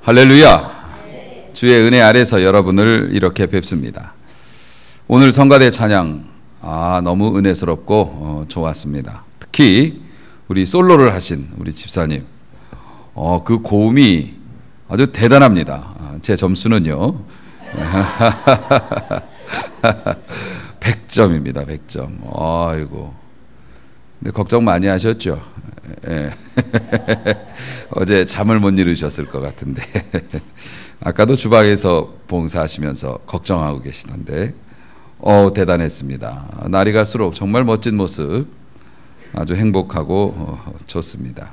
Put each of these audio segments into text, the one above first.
할렐루야. 주의 은혜 아래서 여러분을 이렇게 뵙습니다. 오늘 성가대 찬양 너무 은혜스럽고 좋았습니다. 특히 우리 솔로를 하신 우리 집사님 그 고음이 아주 대단합니다. 제 점수는요 100점입니다. 100점. 아이고. 근데 걱정 많이 하셨죠? 예. 어제 잠을 못 이루셨을 것 같은데 아까도 주방에서 봉사하시면서 걱정하고 계시던데 대단했습니다. 날이 갈수록 정말 멋진 모습, 아주 행복하고 좋습니다.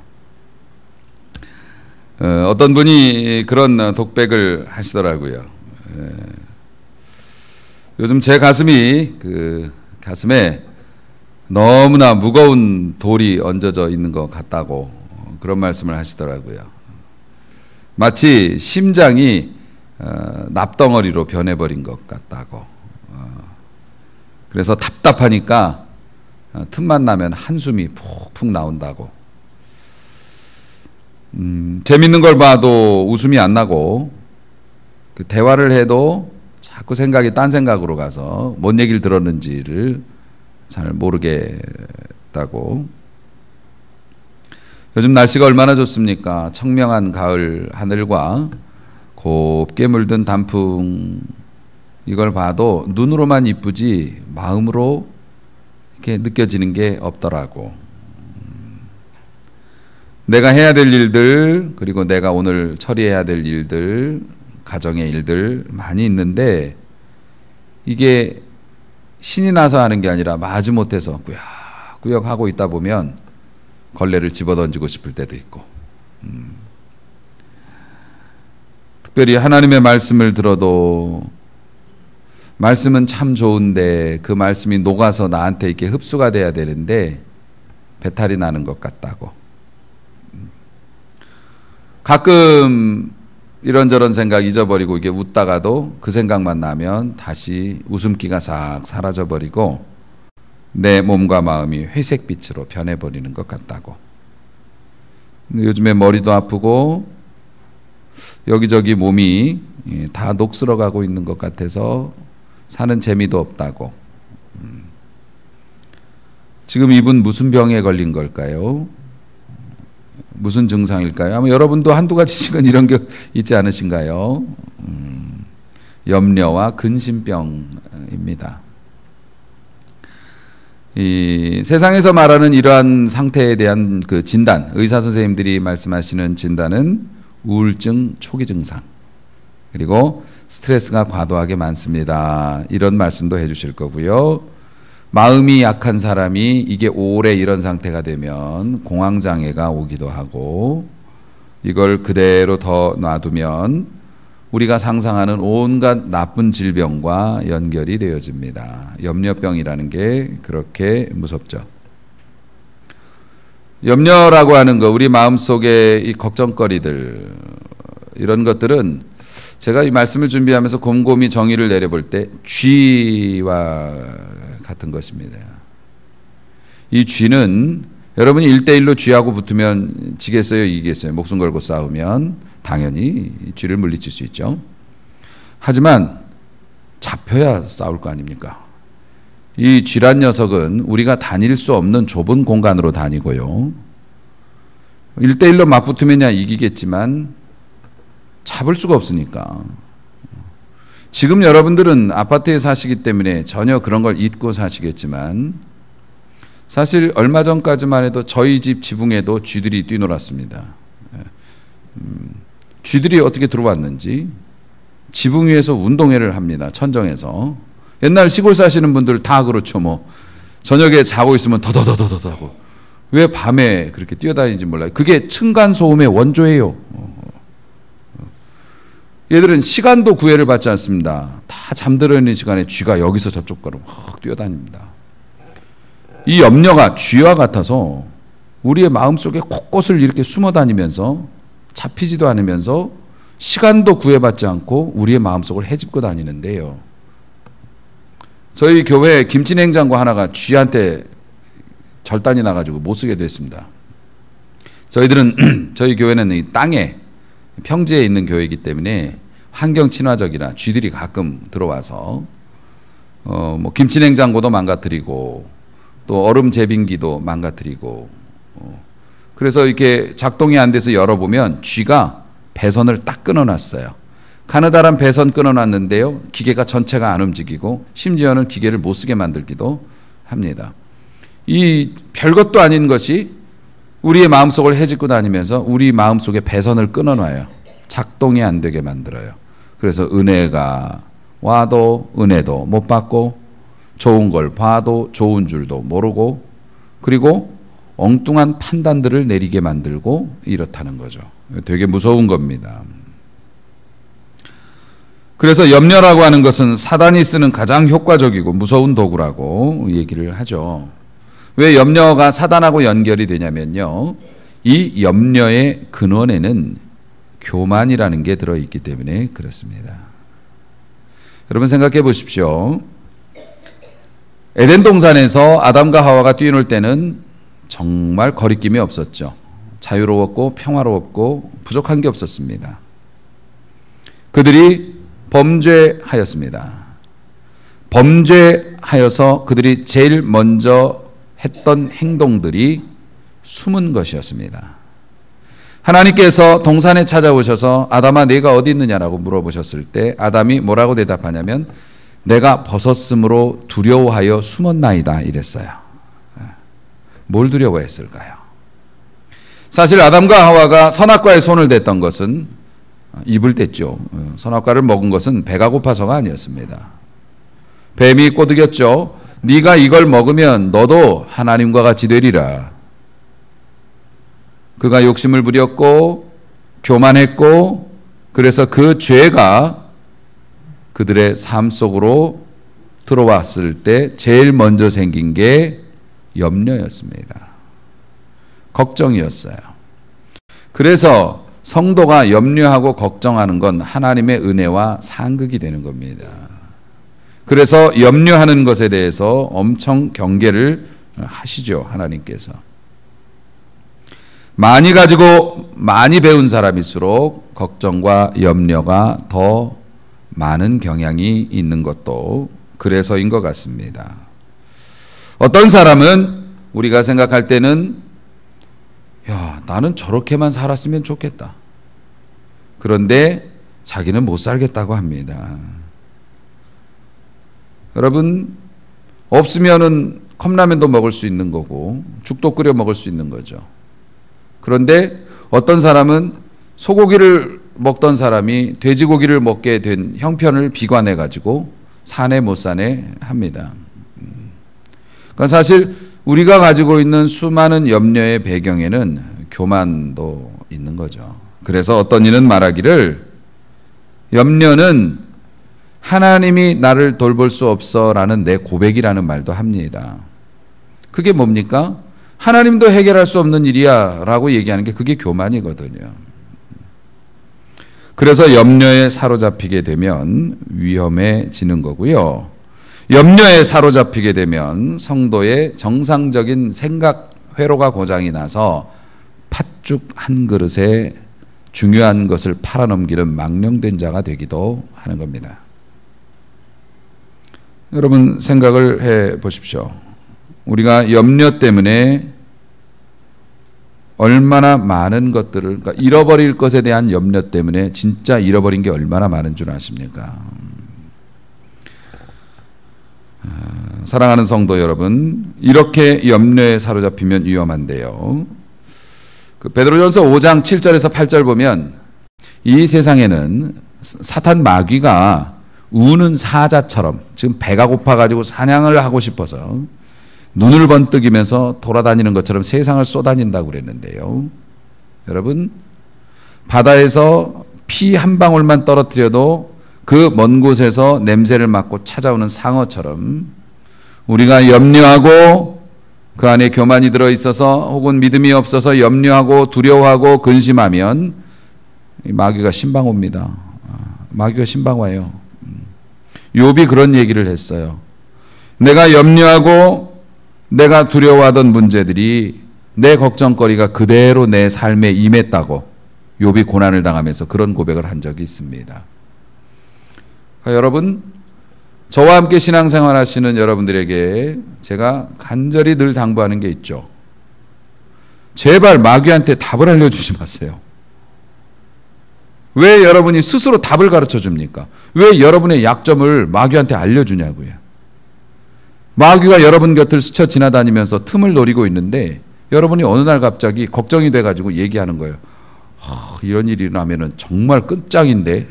어떤 분이 그런 독백을 하시더라고요. 요즘 제 가슴에 너무나 무거운 돌이 얹어져 있는 것 같다고 그런 말씀을 하시더라고요. 마치 심장이 납덩어리로 변해버린 것 같다고. 그래서 답답하니까 틈만 나면 한숨이 푹푹 나온다고. 재밌는 걸 봐도 웃음이 안 나고 그 대화를 해도 자꾸 생각이 딴 생각으로 가서 뭔 얘기를 들었는지를 잘 모르겠다고. 요즘 날씨가 얼마나 좋습니까? 청명한 가을 하늘과 곱게 물든 단풍, 이걸 봐도 눈으로만 이쁘지 마음으로 이렇게 느껴지는 게 없더라고. 내가 해야 될 일들, 그리고 내가 오늘 처리해야 될 일들, 가정의 일들 많이 있는데 이게 신이 나서 하는 게 아니라 마지못해서 꾸역꾸역 하고 있다 보면 걸레를 집어던지고 싶을 때도 있고, 특별히 하나님의 말씀을 들어도 말씀은 참 좋은데 그 말씀이 녹아서 나한테 이렇게 흡수가 돼야 되는데 배탈이 나는 것 같다고. 가끔 이런저런 생각 잊어버리고 이게 웃다가도 그 생각만 나면 다시 웃음기가 싹 사라져버리고 내 몸과 마음이 회색빛으로 변해버리는 것 같다고. 근데 요즘에 머리도 아프고 여기저기 몸이 다 녹슬어가고 있는 것 같아서 사는 재미도 없다고. 지금 이분 무슨 병에 걸린 걸까요? 무슨 증상일까요? 아마 여러분도 한두 가지씩은 이런 게 있지 않으신가요? 염려와 근심병입니다. 이 세상에서 말하는 이러한 상태에 대한 그 진단, 의사 선생님들이 말씀하시는 진단은 우울증 초기 증상, 그리고 스트레스가 과도하게 많습니다. 이런 말씀도 해주실 거고요. 마음이 약한 사람이 이게 오래 이런 상태가 되면 공황장애가 오기도 하고, 이걸 그대로 더 놔두면 우리가 상상하는 온갖 나쁜 질병과 연결이 되어집니다. 염려병이라는 게 그렇게 무섭죠. 염려라고 하는 거, 우리 마음속에 이 걱정거리들, 이런 것들은 제가 이 말씀을 준비하면서 곰곰이 정의를 내려볼 때 쥐와 같은 것입니다. 이 쥐는 여러분이 1대1로 쥐하고 붙으면 지겠어요, 이기겠어요? 목숨 걸고 싸우면 당연히 쥐를 물리칠 수 있죠. 하지만 잡혀야 싸울 거 아닙니까? 이 쥐란 녀석은 우리가 다닐 수 없는 좁은 공간으로 다니고요. 1대1로 맞붙으면야 이기겠지만 잡을 수가 없으니까. 지금 여러분들은 아파트에 사시기 때문에 전혀 그런 걸 잊고 사시겠지만 사실 얼마 전까지만 해도 저희 집 지붕에도 쥐들이 뛰놀았습니다. 쥐들이 어떻게 들어왔는지 지붕 위에서 운동회를 합니다. 천정에서. 옛날 시골 사시는 분들 다 그렇죠. 뭐 저녁에 자고 있으면 더더더더더 하고 왜 밤에 그렇게 뛰어다니는지 몰라요. 그게 층간소음의 원조예요. 얘들은 시간도 구애를 받지 않습니다. 다 잠들어 있는 시간에 쥐가 여기서 저쪽으로 막 뛰어다닙니다. 이 염려가 쥐와 같아서 우리의 마음속에 곳곳을 이렇게 숨어 다니면서 잡히지도 않으면서 시간도 구애받지 않고 우리의 마음속을 헤집고 다니는데요. 저희 교회 김치냉장고 하나가 쥐한테 절단이 나가지고 못 쓰게 됐습니다. 저희 교회는 이 땅에 평지에 있는 교회이기 때문에 환경 친화적이라 쥐들이 가끔 들어와서 뭐 김치 냉장고도 망가뜨리고 또 얼음 제빙기도 망가뜨리고 그래서 이렇게 작동이 안 돼서 열어보면 쥐가 배선을 딱 끊어놨어요. 가느다란 배선 끊어놨는데요. 기계가 전체가 안 움직이고 심지어는 기계를 못 쓰게 만들기도 합니다. 이 별것도 아닌 것이 우리의 마음속을 헤집고 다니면서 우리 마음속에 배선을 끊어놔요. 작동이 안 되게 만들어요. 그래서 은혜가 와도 은혜도 못 받고 좋은 걸 봐도 좋은 줄도 모르고 그리고 엉뚱한 판단들을 내리게 만들고 이렇다는 거죠. 되게 무서운 겁니다. 그래서 염려라고 하는 것은 사단이 쓰는 가장 효과적이고 무서운 도구라고 얘기를 하죠. 왜 염려가 사단하고 연결이 되냐면요. 이 염려의 근원에는 교만이라는 게 들어있기 때문에 그렇습니다. 여러분 생각해 보십시오. 에덴 동산에서 아담과 하와가 뛰놀 때는 정말 거리낌이 없었죠. 자유로웠고 평화로웠고 부족한 게 없었습니다. 그들이 범죄하였습니다. 범죄하여서 그들이 제일 먼저 했던 행동들이 숨은 것이었습니다. 하나님께서 동산에 찾아오셔서 아담아 네가 어디 있느냐라고 물어보셨을 때 아담이 뭐라고 대답하냐면 내가 벗었으므로 두려워하여 숨었나이다 이랬어요. 뭘 두려워했을까요? 사실 아담과 하와가 선악과에 손을 댔던 것은 입을 댔죠. 선악과를 먹은 것은 배가 고파서가 아니었습니다. 뱀이 꼬드겼죠. 네가 이걸 먹으면 너도 하나님과 같이 되리라. 그가 욕심을 부렸고 교만했고 그래서 그 죄가 그들의 삶 속으로 들어왔을 때 제일 먼저 생긴 게 염려였습니다. 걱정이었어요. 그래서 성도가 염려하고 걱정하는 건 하나님의 은혜와 상극이 되는 겁니다. 그래서 염려하는 것에 대해서 엄청 경계를 하시죠. 하나님께서. 많이 가지고 많이 배운 사람일수록 걱정과 염려가 더 많은 경향이 있는 것도 그래서인 것 같습니다. 어떤 사람은 우리가 생각할 때는 야, 나는 저렇게만 살았으면 좋겠다. 그런데 자기는 못 살겠다고 합니다. 여러분, 없으면은 컵라면도 먹을 수 있는 거고 죽도 끓여 먹을 수 있는 거죠. 그런데 어떤 사람은 소고기를 먹던 사람이 돼지고기를 먹게 된 형편을 비관해 가지고 사네 못 사네 합니다. 그러니까 사실 우리가 가지고 있는 수많은 염려의 배경에는 교만도 있는 거죠. 그래서 어떤 이는 말하기를 염려는 하나님이 나를 돌볼 수 없어라는 내 고백이라는 말도 합니다. 그게 뭡니까? 하나님도 해결할 수 없는 일이야 라고 얘기하는 게 그게 교만이거든요. 그래서 염려에 사로잡히게 되면 위험해지는 거고요. 염려에 사로잡히게 되면 성도의 정상적인 생각 회로가 고장이 나서 팥죽 한 그릇에 중요한 것을 팔아넘기는 망령된 자가 되기도 하는 겁니다. 여러분 생각을 해 보십시오. 우리가 염려 때문에 얼마나 많은 것들을, 그러니까 잃어버릴 것에 대한 염려 때문에 진짜 잃어버린 게 얼마나 많은 줄 아십니까? 사랑하는 성도 여러분, 이렇게 염려에 사로잡히면 위험한데요. 그 베드로전서 5장 7절에서 8절 보면 이 세상에는 사탄 마귀가 우는 사자처럼 지금 배가 고파가지고 사냥을 하고 싶어서 눈을 번뜩이면서 돌아다니는 것처럼 세상을 쏘다닌다고 그랬는데요. 여러분, 바다에서 피 한 방울만 떨어뜨려도 그 먼 곳에서 냄새를 맡고 찾아오는 상어처럼 우리가 염려하고 그 안에 교만이 들어있어서 혹은 믿음이 없어서 염려하고 두려워하고 근심하면 마귀가 신방 옵니다. 마귀가 신방 와요. 욥이 그런 얘기를 했어요. 내가 염려하고 내가 두려워하던 문제들이 내 걱정거리가 그대로 내 삶에 임했다고. 욥이 고난을 당하면서 그런 고백을 한 적이 있습니다. 여러분, 저와 함께 신앙생활 하시는 여러분들에게 제가 간절히 늘 당부하는 게 있죠. 제발 마귀한테 답을 알려주지 마세요. 왜 여러분이 스스로 답을 가르쳐 줍니까? 왜 여러분의 약점을 마귀한테 알려주냐고요. 마귀가 여러분 곁을 스쳐 지나다니면서 틈을 노리고 있는데 여러분이 어느 날 갑자기 걱정이 돼가지고 얘기하는 거예요. 이런 일이 일어나면 정말 끝장인데,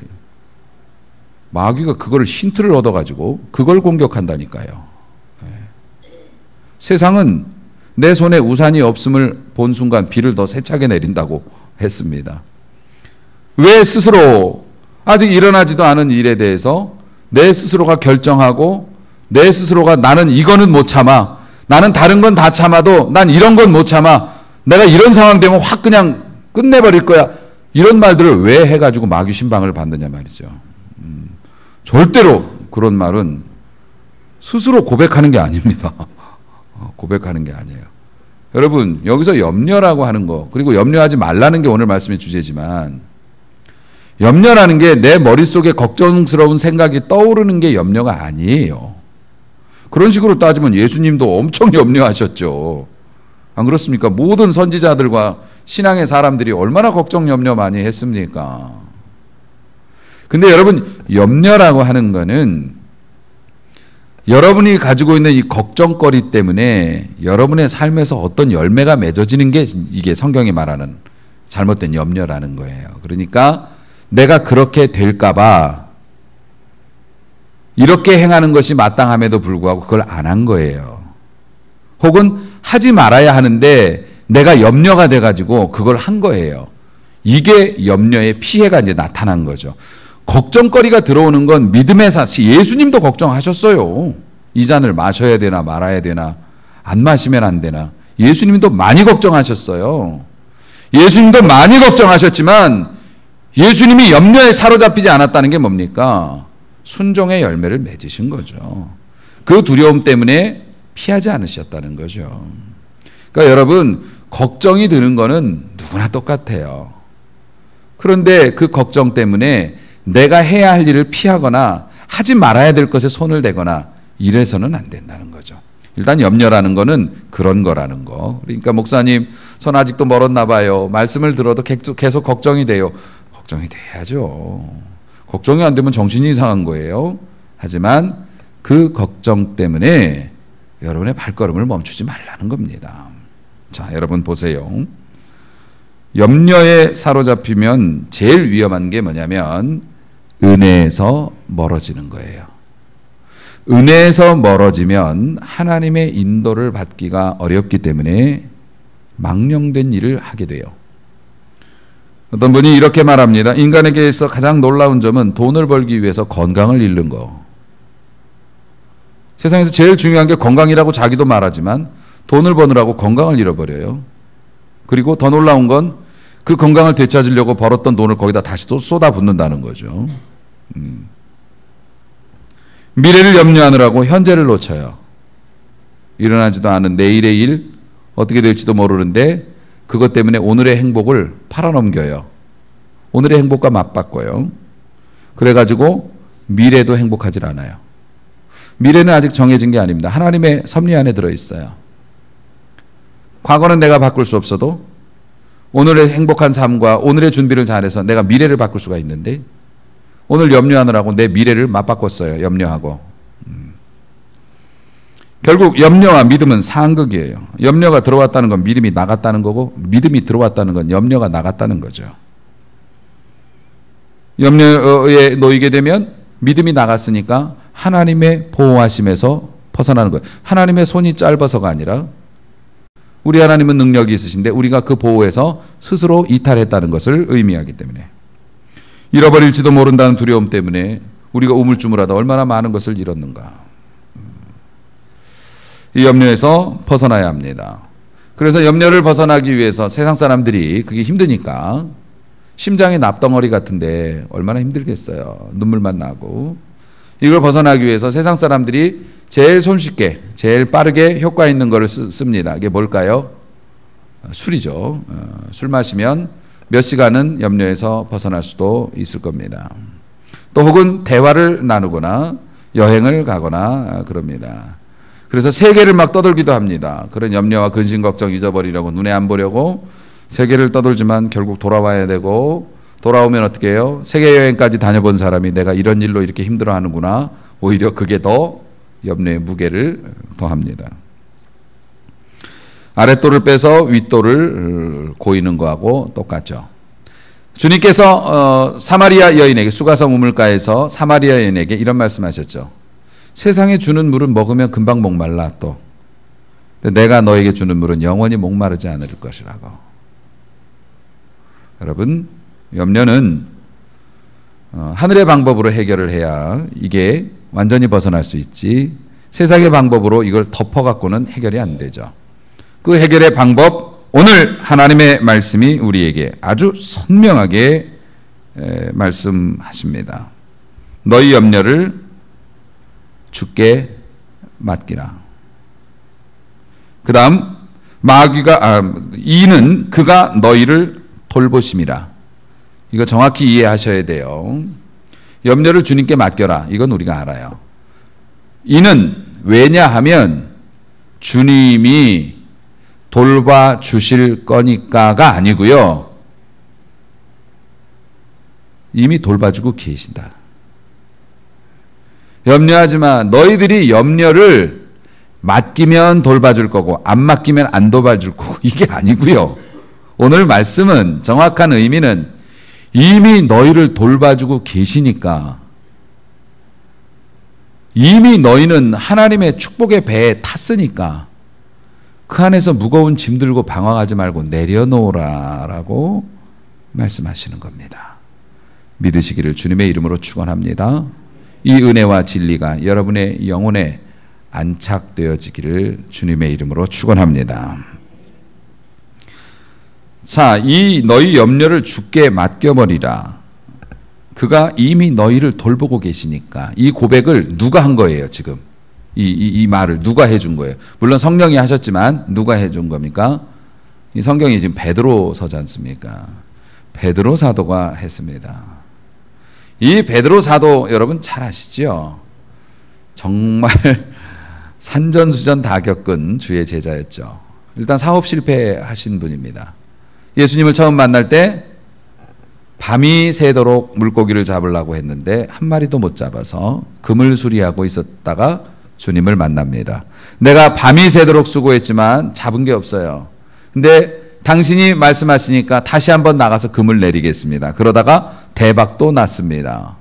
마귀가 그걸 힌트를 얻어가지고 그걸 공격한다니까요. 세상은 내 손에 우산이 없음을 본 순간 비를 더 세차게 내린다고 했습니다. 왜 스스로 아직 일어나지도 않은 일에 대해서 내 스스로가 결정하고 내 스스로가 나는 이거는 못 참아, 나는 다른 건 다 참아도 난 이런 건 못 참아, 내가 이런 상황 되면 확 그냥 끝내버릴 거야, 이런 말들을 왜 해가지고 마귀 신방을 받느냐 말이죠. 절대로 그런 말은 스스로 고백하는 게 아닙니다. 고백하는 게 아니에요. 여러분, 여기서 염려라고 하는 거, 그리고 염려하지 말라는 게 오늘 말씀의 주제지만, 염려라는 게 내 머릿속에 걱정스러운 생각이 떠오르는 게 염려가 아니에요. 그런 식으로 따지면 예수님도 엄청 염려하셨죠. 안 그렇습니까? 모든 선지자들과 신앙의 사람들이 얼마나 걱정 염려 많이 했습니까? 근데 여러분, 염려라고 하는 거는 여러분이 가지고 있는 이 걱정거리 때문에 여러분의 삶에서 어떤 열매가 맺어지는 게 이게 성경이 말하는 잘못된 염려라는 거예요. 그러니까 내가 그렇게 될까봐 이렇게 행하는 것이 마땅함에도 불구하고 그걸 안 한 거예요. 혹은 하지 말아야 하는데 내가 염려가 돼가지고 그걸 한 거예요. 이게 염려의 피해가 이제 나타난 거죠. 걱정거리가 들어오는 건 믿음의 사실. 예수님도 걱정하셨어요. 이 잔을 마셔야 되나 말아야 되나, 안 마시면 안 되나. 예수님도 많이 걱정하셨어요. 예수님도 많이 걱정하셨지만 예수님이 염려에 사로잡히지 않았다는 게 뭡니까? 순종의 열매를 맺으신 거죠. 그 두려움 때문에 피하지 않으셨다는 거죠. 그러니까 여러분, 걱정이 드는 거는 누구나 똑같아요. 그런데 그 걱정 때문에 내가 해야 할 일을 피하거나 하지 말아야 될 것에 손을 대거나 이래서는 안 된다는 거죠. 일단 염려라는 거는 그런 거라는 거. 그러니까 목사님, 전 아직도 멀었나 봐요. 말씀을 들어도 계속 걱정이 돼요. 걱정이 돼야죠. 걱정이 안 되면 정신이 이상한 거예요. 하지만 그 걱정 때문에 여러분의 발걸음을 멈추지 말라는 겁니다. 자, 여러분 보세요. 염려에 사로잡히면 제일 위험한 게 뭐냐면 은혜에서 멀어지는 거예요. 은혜에서 멀어지면 하나님의 인도를 받기가 어렵기 때문에 망령된 일을 하게 돼요. 어떤 분이 이렇게 말합니다. 인간에게서 가장 놀라운 점은 돈을 벌기 위해서 건강을 잃는 거. 세상에서 제일 중요한 게 건강이라고 자기도 말하지만 돈을 버느라고 건강을 잃어버려요. 그리고 더 놀라운 건 그 건강을 되찾으려고 벌었던 돈을 거기다 다시 또 쏟아붓는다는 거죠. 미래를 염려하느라고 현재를 놓쳐요. 일어나지도 않은 내일의 일, 어떻게 될지도 모르는데 그것 때문에 오늘의 행복을 팔아넘겨요. 오늘의 행복과 맞바꿔요. 그래가지고 미래도 행복하질 않아요. 미래는 아직 정해진 게 아닙니다. 하나님의 섭리 안에 들어있어요. 과거는 내가 바꿀 수 없어도 오늘의 행복한 삶과 오늘의 준비를 잘해서 내가 미래를 바꿀 수가 있는데 오늘 염려하느라고 내 미래를 맞바꿨어요. 염려하고. 결국 염려와 믿음은 상극이에요. 염려가 들어왔다는 건 믿음이 나갔다는 거고 믿음이 들어왔다는 건 염려가 나갔다는 거죠. 염려에 놓이게 되면 믿음이 나갔으니까 하나님의 보호하심에서 벗어나는 거예요. 하나님의 손이 짧아서가 아니라 우리 하나님은 능력이 있으신데 우리가 그 보호에서 스스로 이탈했다는 것을 의미하기 때문에 잃어버릴지도 모른다는 두려움 때문에 우리가 우물쭈물하다 얼마나 많은 것을 잃었는가. 이 염려에서 벗어나야 합니다. 그래서 염려를 벗어나기 위해서 세상 사람들이 그게 힘드니까 심장이 납덩어리 같은데 얼마나 힘들겠어요. 눈물만 나고. 이걸 벗어나기 위해서 세상 사람들이 제일 손쉽게 제일 빠르게 효과 있는 거를 씁니다. 이게 뭘까요? 술이죠. 술 마시면 몇 시간은 염려에서 벗어날 수도 있을 겁니다. 또 혹은 대화를 나누거나 여행을 가거나 그럽니다. 그래서 세계를 막 떠돌기도 합니다. 그런 염려와 근심 걱정 잊어버리려고, 눈에 안 보려고 세계를 떠돌지만 결국 돌아와야 되고, 돌아오면 어떻게 해요? 세계 여행까지 다녀본 사람이 내가 이런 일로 이렇게 힘들어하는구나. 오히려 그게 더 염려의 무게를 더합니다. 아랫돌을 빼서 윗돌을 고이는 거하고 똑같죠. 주님께서 사마리아 여인에게, 수가성 우물가에서 사마리아 여인에게 이런 말씀하셨죠. 세상에 주는 물은 먹으면 금방 목말라. 또 내가 너에게 주는 물은 영원히 목마르지 않을 것이라고. 여러분, 염려는 하늘의 방법으로 해결을 해야 이게 완전히 벗어날 수 있지, 세상의 방법으로 이걸 덮어갖고는 해결이 안 되죠. 그 해결의 방법, 오늘 하나님의 말씀이 우리에게 아주 선명하게 말씀하십니다. 너희 염려를 주께 맡기라. 그 다음 이는 그가 너희를 돌보심이라. 이거 정확히 이해하셔야 돼요. 염려를 주님께 맡겨라. 이건 우리가 알아요. 이는 왜냐하면 주님이 돌봐주실 거니까가 아니고요. 이미 돌봐주고 계신다. 염려하지 마. 너희들이 염려를 맡기면 돌봐줄 거고 안 맡기면 안 돌봐줄 거고, 이게 아니고요. 오늘 말씀은 정확한 의미는 이미 너희를 돌봐주고 계시니까, 이미 너희는 하나님의 축복의 배에 탔으니까 그 안에서 무거운 짐 들고 방황하지 말고 내려놓으라라고 말씀하시는 겁니다. 믿으시기를 주님의 이름으로 축원합니다. 이 은혜와 진리가 여러분의 영혼에 안착되어지기를 주님의 이름으로 축원합니다. 자, 이 너희 염려를 주께 맡겨버리라. 그가 이미 너희를 돌보고 계시니까. 이 고백을 누가 한 거예요, 지금? 이 말을 누가 해준 거예요? 물론 성령이 하셨지만 누가 해준 겁니까? 이 성경이 지금 베드로서지 않습니까? 베드로 사도가 했습니다. 이 베드로 사도 여러분 잘 아시죠? 정말 산전수전 다 겪은 주의 제자였죠. 일단 사업 실패하신 분입니다. 예수님을 처음 만날 때 밤이 새도록 물고기를 잡으려고 했는데 한 마리도 못 잡아서 금을 수리하고 있었다가 주님을 만납니다. 내가 밤이 새도록 수고했지만 잡은 게 없어요. 근데 당신이 말씀하시니까 다시 한번 나가서 금을 내리겠습니다. 그러다가 대박도 났습니다.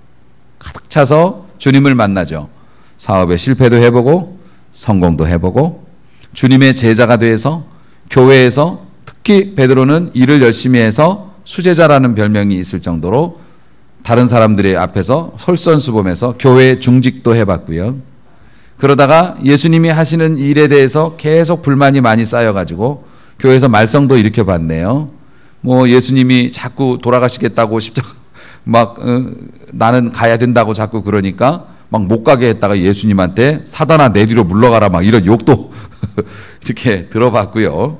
가득 차서 주님을 만나죠. 사업에 실패도 해보고 성공도 해보고 주님의 제자가 돼서 교회에서, 특히 베드로는 일을 열심히 해서 수제자라는 별명이 있을 정도로 다른 사람들의 앞에서 솔선수범해서 교회 중직도 해봤고요. 그러다가 예수님이 하시는 일에 대해서 계속 불만이 많이 쌓여가지고 교회에서 말썽도 일으켜봤네요. 뭐 예수님이 자꾸 돌아가시겠다고 십자가 나는 가야 된다고 자꾸 그러니까 막 못 가게 했다가 예수님한테 사단아 내 뒤로 물러가라 막 이런 욕도 이렇게 들어봤고요.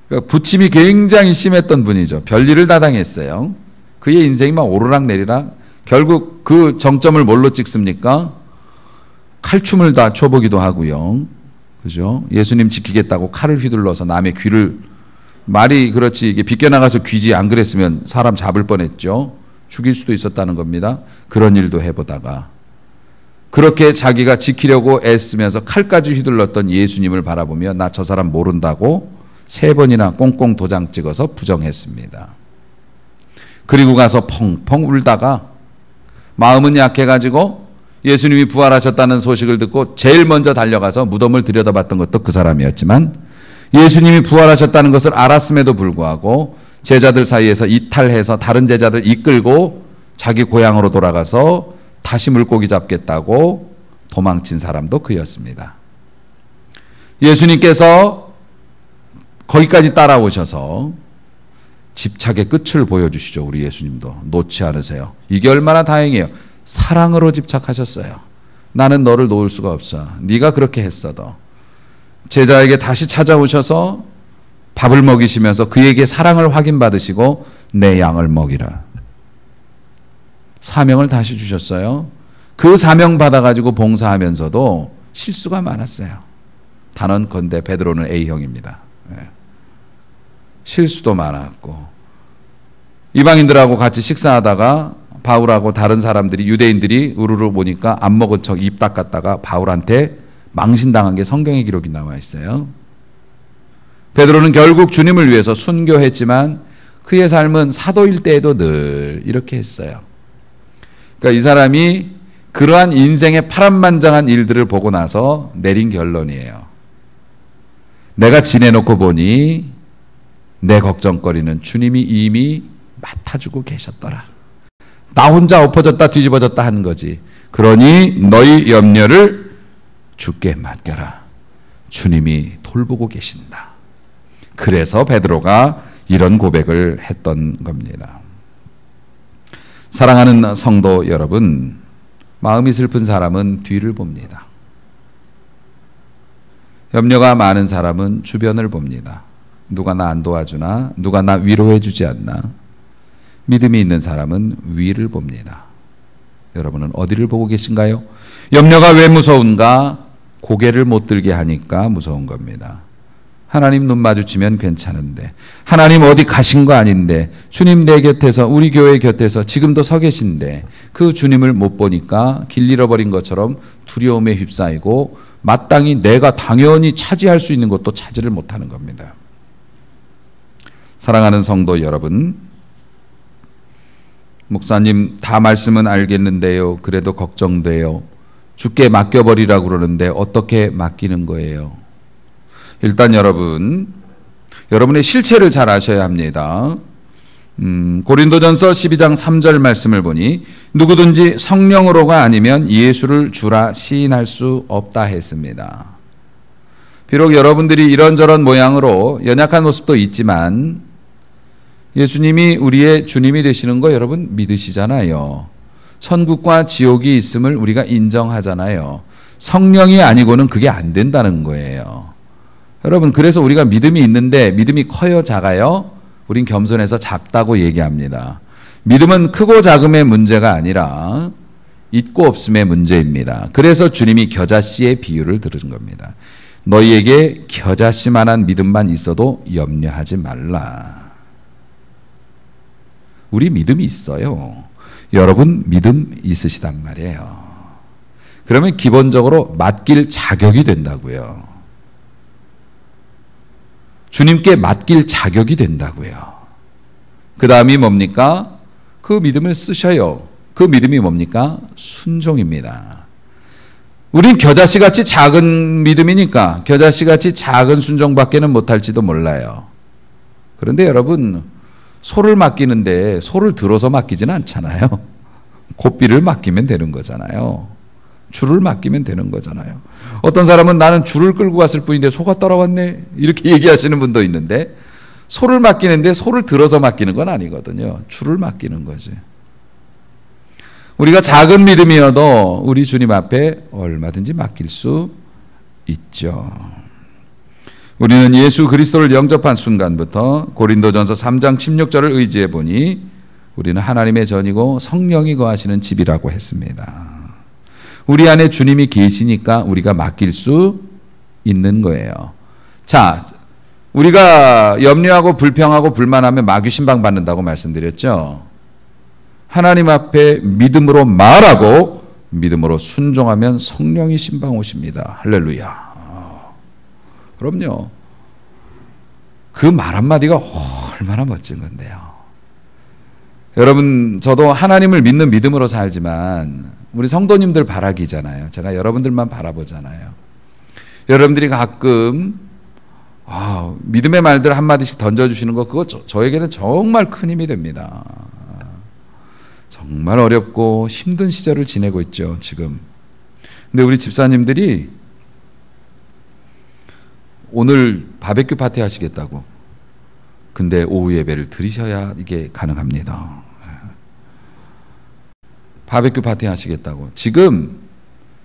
그러니까 부침이 굉장히 심했던 분이죠. 별일을 다 당했어요. 그의 인생이 막 오르락내리락. 결국 그 정점을 뭘로 찍습니까? 칼춤을 다 춰보기도 하고요. 그죠? 예수님 지키겠다고 칼을 휘둘러서 남의 귀를, 말이 그렇지 이게 빗겨나가서 귀지, 안 그랬으면 사람 잡을 뻔했죠. 죽일 수도 있었다는 겁니다. 그런 일도 해보다가 그렇게 자기가 지키려고 애쓰면서 칼까지 휘둘렀던 예수님을 바라보며 나 저 사람 모른다고 3번이나 꽁꽁 도장 찍어서 부정했습니다. 그리고 가서 펑펑 울다가 마음은 약해가지고 예수님이 부활하셨다는 소식을 듣고 제일 먼저 달려가서 무덤을 들여다봤던 것도 그 사람이었지만, 예수님이 부활하셨다는 것을 알았음에도 불구하고 제자들 사이에서 이탈해서 다른 제자들 이끌고 자기 고향으로 돌아가서 다시 물고기 잡겠다고 도망친 사람도 그였습니다. 예수님께서 거기까지 따라오셔서 집착의 끝을 보여주시죠. 우리 예수님도 놓지 않으세요. 이게 얼마나 다행이에요. 사랑으로 집착하셨어요. 나는 너를 놓을 수가 없어. 네가 그렇게 했어도. 제자에게 다시 찾아오셔서 밥을 먹이시면서 그에게 사랑을 확인받으시고 내 양을 먹이라. 사명을 다시 주셨어요. 그 사명 받아가지고 봉사하면서도 실수가 많았어요. 단언컨대 베드로는 A형입니다. 실수도 많았고, 이방인들하고 같이 식사하다가 바울하고 다른 사람들이, 유대인들이 우르르 보니까 안 먹은 척 입 닦았다가 바울한테 망신당한 게 성경에 기록이 나와 있어요. 베드로는 결국 주님을 위해서 순교했지만 그의 삶은 사도일 때에도 늘 이렇게 했어요. 그러니까 이 사람이 그러한 인생의 파란만장한 일들을 보고 나서 내린 결론이에요. 내가 지내놓고 보니 내 걱정거리는 주님이 이미 맡아주고 계셨더라. 나 혼자 엎어졌다 뒤집어졌다 하는 거지. 그러니 너희 염려를 주께 맡겨라. 주님이 돌보고 계신다. 그래서 베드로가 이런 고백을 했던 겁니다. 사랑하는 성도 여러분, 마음이 슬픈 사람은 뒤를 봅니다. 염려가 많은 사람은 주변을 봅니다. 누가 나 안 도와주나? 누가 나 위로해 주지 않나? 믿음이 있는 사람은 위를 봅니다. 여러분은 어디를 보고 계신가요? 염려가 왜 무서운가? 고개를 못 들게 하니까 무서운 겁니다. 하나님 눈 마주치면 괜찮은데, 하나님 어디 가신 거 아닌데, 주님 내 곁에서, 우리 교회 곁에서 지금도 서 계신데 그 주님을 못 보니까 길 잃어버린 것처럼 두려움에 휩싸이고 마땅히 내가 당연히 차지할 수 있는 것도 차지를 못하는 겁니다. 사랑하는 성도 여러분, 목사님 다 말씀은 알겠는데요, 그래도 걱정돼요. 주께 맡겨버리라고 그러는데 어떻게 맡기는 거예요? 일단 여러분의 실체를 잘 아셔야 합니다. 고린도전서 12장 3절 말씀을 보니 누구든지 성령으로가 아니면 예수를 주라 시인할 수 없다 했습니다. 비록 여러분들이 이런저런 모양으로 연약한 모습도 있지만 예수님이 우리의 주님이 되시는 거 여러분 믿으시잖아요. 천국과 지옥이 있음을 우리가 인정하잖아요. 성령이 아니고는 그게 안 된다는 거예요. 여러분, 그래서 우리가 믿음이 있는데 믿음이 커요, 작아요? 우린 겸손해서 작다고 얘기합니다. 믿음은 크고 작음의 문제가 아니라 있고 없음의 문제입니다. 그래서 주님이 겨자씨의 비유를 들은 겁니다. 너희에게 겨자씨만한 믿음만 있어도 염려하지 말라. 우리 믿음이 있어요. 여러분 믿음 있으시단 말이에요. 그러면 기본적으로 맡길 자격이 된다고요. 주님께 맡길 자격이 된다고요. 그 다음이 뭡니까? 그 믿음을 쓰셔요. 그 믿음이 뭡니까? 순종입니다. 우린 겨자씨같이 작은 믿음이니까 겨자씨같이 작은 순종밖에는 못할지도 몰라요. 그런데 여러분, 소를 맡기는데 소를 들어서 맡기지는 않잖아요. 고삐를 맡기면 되는 거잖아요. 줄을 맡기면 되는 거잖아요. 어떤 사람은 나는 줄을 끌고 갔을 뿐인데 소가 따라왔네 이렇게 얘기하시는 분도 있는데, 소를 맡기는데 소를 들어서 맡기는 건 아니거든요. 줄을 맡기는 거지. 우리가 작은 믿음이어도 우리 주님 앞에 얼마든지 맡길 수 있죠. 우리는 예수 그리스도를 영접한 순간부터 고린도전서 3장 16절을 의지해 보니 우리는 하나님의 전이고 성령이 거하시는 집이라고 했습니다. 우리 안에 주님이 계시니까 우리가 맡길 수 있는 거예요. 자, 우리가 염려하고 불평하고 불만하면 마귀 신방 받는다고 말씀드렸죠. 하나님 앞에 믿음으로 말하고 믿음으로 순종하면 성령이 신방 오십니다. 할렐루야. 그럼요. 그 말 한마디가 얼마나 멋진 건데요. 여러분, 저도 하나님을 믿는 믿음으로 살지만 우리 성도님들 바라기잖아요. 제가 여러분들만 바라보잖아요. 여러분들이 가끔 믿음의 말들 한마디씩 던져주시는 거, 그거 저에게는 정말 큰 힘이 됩니다. 정말 어렵고 힘든 시절을 지내고 있죠, 지금. 근데 우리 집사님들이 오늘 바베큐 파티 하시겠다고. 근데 오후 예배를 드리셔야 이게 가능합니다. 바베큐 파티 하시겠다고. 지금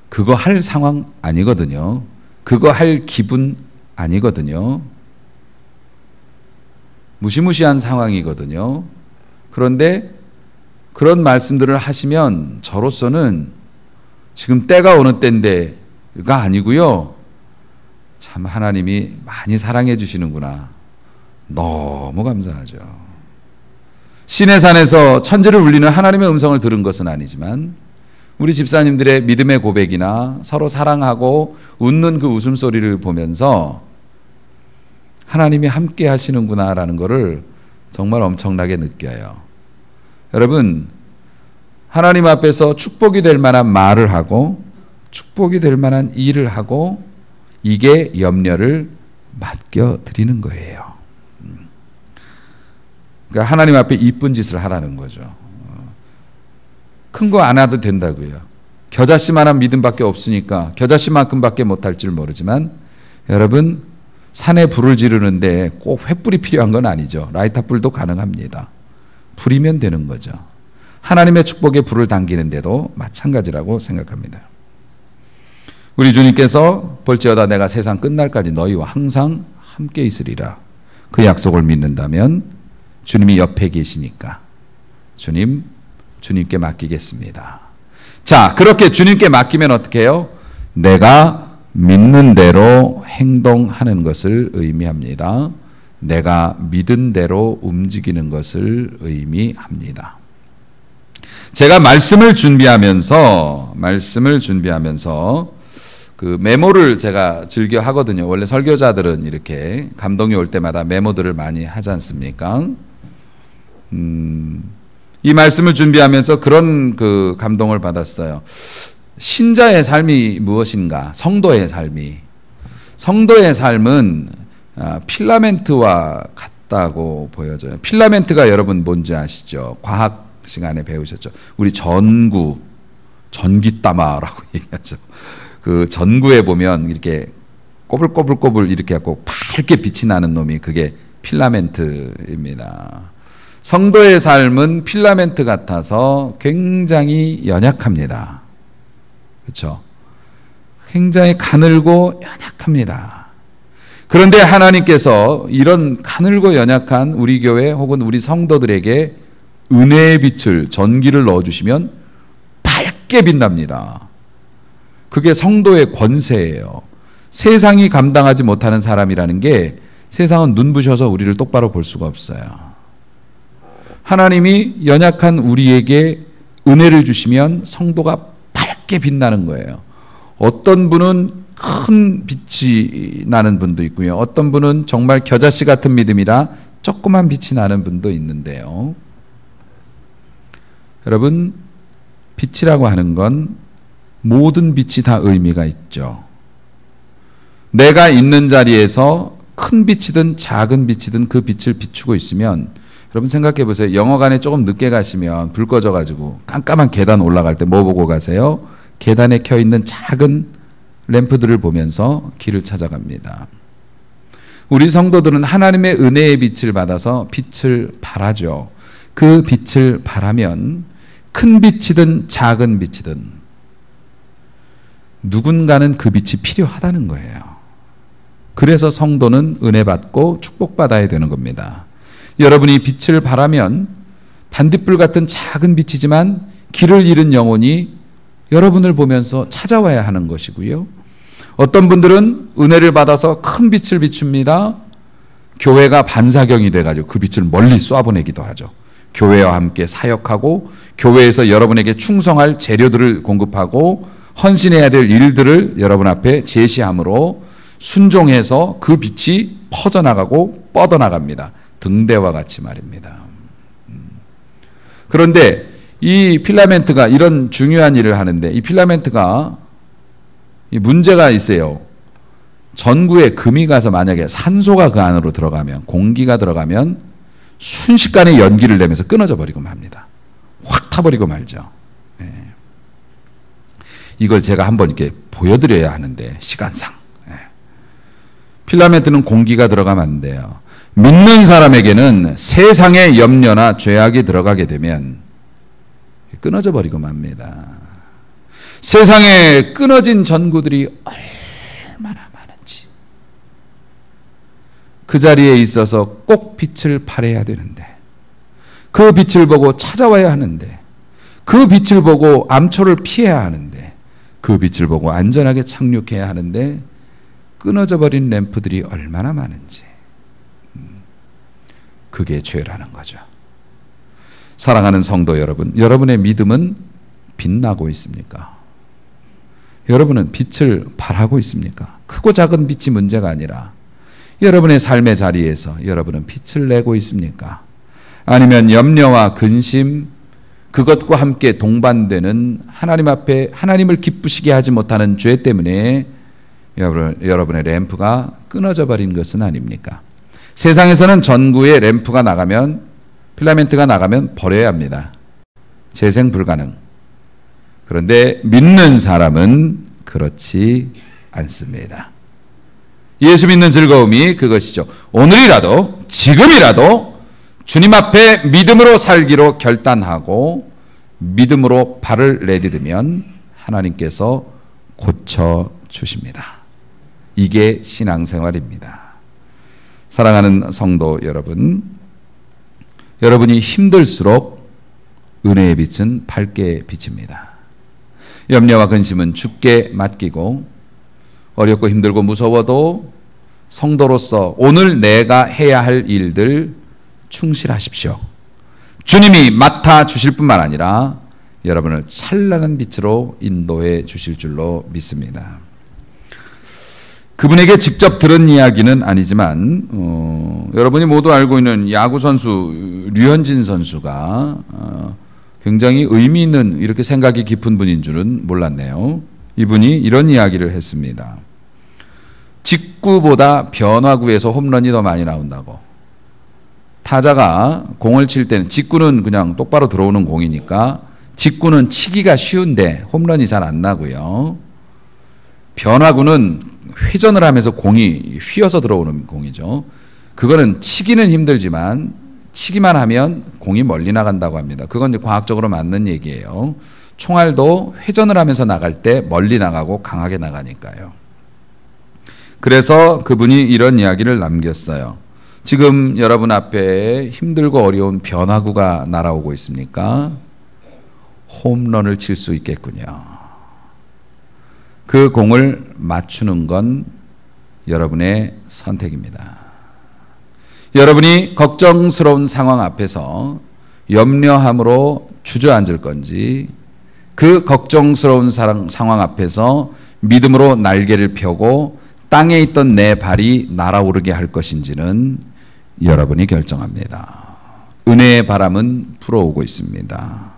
그거 할 상황 아니거든요. 그거 할 기분 아니거든요. 무시무시한 상황이거든요. 그런데 그런 말씀들을 하시면 저로서는 지금 때가 어느 때인데가 아니고요. 참 하나님이 많이 사랑해 주시는구나. 너무 감사하죠. 시내산에서 천지를 울리는 하나님의 음성을 들은 것은 아니지만 우리 집사님들의 믿음의 고백이나 서로 사랑하고 웃는 그 웃음소리를 보면서 하나님이 함께 하시는구나라는 것을 정말 엄청나게 느껴요. 여러분, 하나님 앞에서 축복이 될 만한 말을 하고 축복이 될 만한 일을 하고 이게 염려를 맡겨드리는 거예요. 그러니까 하나님 앞에 이쁜 짓을 하라는 거죠. 큰 거 안 해도 된다고요. 겨자씨만한 믿음밖에 없으니까 겨자씨만큼밖에 못할 줄 모르지만 여러분 산에 불을 지르는데 꼭 횃불이 필요한 건 아니죠. 라이터 불도 가능합니다. 불이면 되는 거죠. 하나님의 축복에 불을 당기는데도 마찬가지라고 생각합니다. 우리 주님께서 볼지어다 내가 세상 끝날까지 너희와 항상 함께 있으리라. 그 약속을 믿는다면 주님이 옆에 계시니까 주님께 맡기겠습니다. 자, 그렇게 주님께 맡기면 어떻게 해요? 내가 믿는 대로 행동하는 것을 의미합니다. 내가 믿은 대로 움직이는 것을 의미합니다. 제가 말씀을 준비하면서 그 메모를 제가 즐겨 하거든요. 원래 설교자들은 이렇게 감동이 올 때마다 메모들을 많이 하지 않습니까? 이 말씀을 준비하면서 그런 그 감동을 받았어요. 신자의 삶이 무엇인가? 성도의 삶은 필라멘트와 같다고 보여져요. 필라멘트가 여러분 뭔지 아시죠? 과학 시간에 배우셨죠? 우리 전기다마라고 얘기하죠. 그 전구에 보면 이렇게 꼬불꼬불꼬불 이렇게 하고 밝게 빛이 나는 놈이 그게 필라멘트입니다. 성도의 삶은 필라멘트 같아서 굉장히 연약합니다. 그렇죠? 굉장히 가늘고 연약합니다. 그런데 하나님께서 이런 가늘고 연약한 우리 교회 혹은 우리 성도들에게 은혜의 빛을, 전기를 넣어주시면 밝게 빛납니다. 그게 성도의 권세예요. 세상이 감당하지 못하는 사람이라는 게 세상은 눈부셔서 우리를 똑바로 볼 수가 없어요. 하나님이 연약한 우리에게 은혜를 주시면 성도가 밝게 빛나는 거예요. 어떤 분은 큰 빛이 나는 분도 있고요. 어떤 분은 정말 겨자씨 같은 믿음이라 조그만 빛이 나는 분도 있는데요. 여러분, 빛이라고 하는 건 모든 빛이 다 의미가 있죠. 내가 있는 자리에서 큰 빛이든 작은 빛이든 그 빛을 비추고 있으면 여러분 생각해 보세요. 영화관에 조금 늦게 가시면 불 꺼져가지고 깜깜한 계단 올라갈 때 뭐 보고 가세요? 계단에 켜있는 작은 램프들을 보면서 길을 찾아갑니다. 우리 성도들은 하나님의 은혜의 빛을 받아서 빛을 발하죠. 그 빛을 발하면 큰 빛이든 작은 빛이든 누군가는 그 빛이 필요하다는 거예요. 그래서 성도는 은혜 받고 축복받아야 되는 겁니다. 여러분이 빛을 발하면 반딧불 같은 작은 빛이지만 길을 잃은 영혼이 여러분을 보면서 찾아와야 하는 것이고요. 어떤 분들은 은혜를 받아서 큰 빛을 비춥니다. 교회가 반사경이 돼가지고 그 빛을 멀리 쏘아보내기도 하죠. 교회와 함께 사역하고 교회에서 여러분에게 충성할 재료들을 공급하고 헌신해야 될 일들을 여러분 앞에 제시함으로 순종해서 그 빛이 퍼져나가고 뻗어나갑니다. 등대와 같이 말입니다. 그런데 이 필라멘트가 이런 중요한 일을 하는데 이 필라멘트가 문제가 있어요. 전구에 금이 가서 만약에 산소가 그 안으로 들어가면 공기가 들어가면 순식간에 연기를 내면서 끊어져 버리고 맙니다. 확 타버리고 말죠. 네. 이걸 제가 한번 이렇게 보여드려야 하는데 시간상. 네. 필라멘트는 공기가 들어가면 안 돼요. 믿는 사람에게는 세상의 염려나 죄악이 들어가게 되면 끊어져 버리고 맙니다. 세상에 끊어진 전구들이 얼마나 많은지 그 자리에 있어서 꼭 빛을 발해야 되는데, 그 빛을 보고 찾아와야 하는데, 그 빛을 보고 암초를 피해야 하는데, 그 빛을 보고 안전하게 착륙해야 하는데 끊어져 버린 램프들이 얼마나 많은지, 그게 죄라는 거죠. 사랑하는 성도 여러분, 여러분의 믿음은 빛나고 있습니까? 여러분은 빛을 발하고 있습니까? 크고 작은 빛이 문제가 아니라 여러분의 삶의 자리에서 여러분은 빛을 내고 있습니까? 아니면 염려와 근심, 그것과 함께 동반되는 하나님 앞에 하나님을 기쁘시게 하지 못하는 죄 때문에 여러분의 램프가 끊어져 버린 것은 아닙니까? 세상에서는 전구에 램프가 나가면, 필라멘트가 나가면 버려야 합니다. 재생 불가능. 그런데 믿는 사람은 그렇지 않습니다. 예수 믿는 즐거움이 그것이죠. 오늘이라도, 지금이라도 주님 앞에 믿음으로 살기로 결단하고 믿음으로 발을 내디디면 하나님께서 고쳐주십니다. 이게 신앙생활입니다. 사랑하는 성도 여러분, 여러분이 힘들수록 은혜의 빛은 밝게 비칩니다. 염려와 근심은 주께 맡기고 어렵고 힘들고 무서워도 성도로서 오늘 내가 해야 할 일들 충실하십시오. 주님이 맡아주실 뿐만 아니라 여러분을 찬란한 빛으로 인도해 주실 줄로 믿습니다. 그분에게 직접 들은 이야기는 아니지만 여러분이 모두 알고 있는 야구선수 류현진 선수가 굉장히 의미 있는, 이렇게 생각이 깊은 분인 줄은 몰랐네요. 이분이 이런 이야기를 했습니다. 직구보다 변화구에서 홈런이 더 많이 나온다고. 타자가 공을 칠 때는, 직구는 그냥 똑바로 들어오는 공이니까 직구는 치기가 쉬운데 홈런이 잘 안 나고요. 변화구는 회전을 하면서 공이 휘어서 들어오는 공이죠. 그거는 치기는 힘들지만 치기만 하면 공이 멀리 나간다고 합니다. 그건 이제 과학적으로 맞는 얘기예요. 총알도 회전을 하면서 나갈 때 멀리 나가고 강하게 나가니까요. 그래서 그분이 이런 이야기를 남겼어요. 지금 여러분 앞에 힘들고 어려운 변화구가 날아오고 있습니까? 홈런을 칠 수 있겠군요. 그 공을 맞추는 건 여러분의 선택입니다. 여러분이 걱정스러운 상황 앞에서 염려함으로 주저앉을 건지, 그 걱정스러운 상황 앞에서 믿음으로 날개를 펴고 땅에 있던 내 발이 날아오르게 할 것인지는 여러분이 결정합니다. 은혜의 바람은 불어오고 있습니다.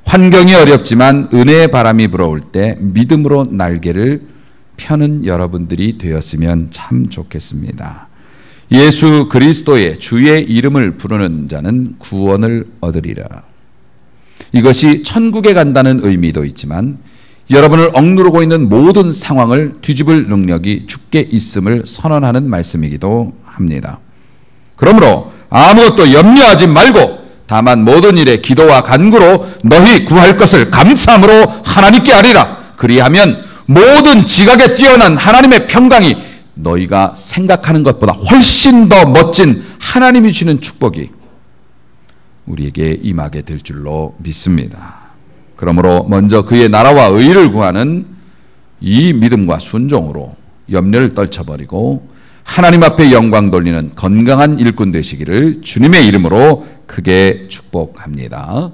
환경이 어렵지만 은혜의 바람이 불어올 때 믿음으로 날개를 펴는 여러분들이 되었으면 참 좋겠습니다. 예수 그리스도의 주의 이름을 부르는 자는 구원을 얻으리라. 이것이 천국에 간다는 의미도 있지만 여러분을 억누르고 있는 모든 상황을 뒤집을 능력이 주께 있음을 선언하는 말씀이기도 합니다. 그러므로 아무것도 염려하지 말고 다만 모든 일에 기도와 간구로 너희 구할 것을 감사함으로 하나님께 아뢰라. 그리하면 모든 지각에 뛰어난 하나님의 평강이 너희가 생각하는 것보다 훨씬 더 멋진 하나님이 주시는 축복이 우리에게 임하게 될 줄로 믿습니다. 그러므로 먼저 그의 나라와 의를 구하는 이 믿음과 순종으로 염려를 떨쳐버리고 하나님 앞에 영광 돌리는 건강한 일꾼 되시기를 주님의 이름으로 크게 축복합니다.